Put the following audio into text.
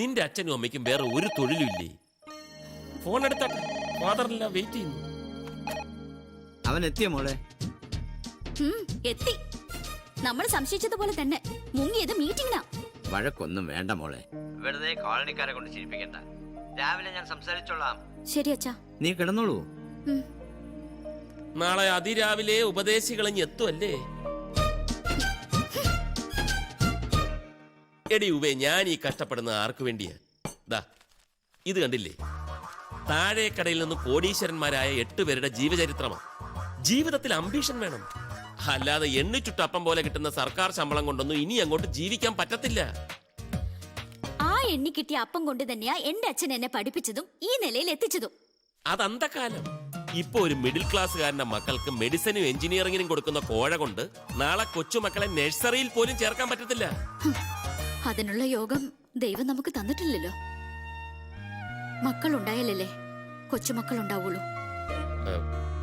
നിന്റെ അച്ഛനും അമ്മയ്ക്കും വേറെ ഒരു തൊഴിലുമില്ലേ? ഫോൺ എടുത്താട്ടെ, ഫാദറിനെല്ലാം വെയിറ്റ് ചെയ്യുന്നു. അവൻ എത്തിയ മോളെ? എത്തി. നമ്മൾ സംശയിച്ചതുപോലെ തന്നെ മുങ്ങിയത് മീറ്റിംഗിനാ. വഴക്കൊന്നും വേണ്ട മോളെ, വെറുതെ കോളനിക്കാരെ കൊണ്ട് ചിരിപ്പിക്കണ്ട. രാവിലെ ഞാൻ സംസാരിച്ചോളാം. ശരി അച്ഛാ. നീ കിടന്നോളൂ. നാളെ അതിരാവിലെ ഉപദേശികളഞ്ഞ് എത്തുമല്ലേ? എടി ഉവേ, ഞാൻ ഈ കഷ്ടപ്പെടുന്ന ആർക്കു വേണ്ടിയാ? ദാ ഇത് കണ്ടില്ലേ? താഴേക്കടയിൽ നിന്ന് കോടീശ്വരന്മാരായ 8 പേരുടെ ജീവചരിത്രമാണ്. ജീവിതത്തിൽ അംബീഷൻ വേണം, അല്ലാതെ എണ്ണിച്ചുട്ട അപ്പം പോലെ കിട്ടുന്ന സർക്കാർ ശമ്പളം കൊണ്ടൊന്നും ഇനി അങ്ങോട്ട് ജീവിക്കാൻ പറ്റത്തില്ല. ആ എണ്ണി കിട്ടിയ അപ്പം കൊണ്ട് തന്നെയാ എന്റെ അച്ഛൻ എന്നെ പഠിപ്പിച്ചതും ഈ നിലയിൽ എത്തിച്ചതും. അത് അന്തകാലം. ഇപ്പൊ ഒരു മിഡിൽ ക്ലാസ്സുകാരന്റെ മക്കൾക്ക് മെഡിസിനും എഞ്ചിനീയറിംഗിനും കൊടുക്കുന്ന കോഴ കൊണ്ട് നാളെ കൊച്ചുമക്കളെ നഴ്സറിയിൽ പോലും ചേർക്കാൻ പറ്റത്തില്ല. അതിനുള്ള യോഗം ദൈവം നമുക്ക് തന്നിട്ടില്ലല്ലോ. മക്കളുണ്ടായാലല്ലേ കൊച്ചുമക്കൾ ഉണ്ടാവുള്ളൂ.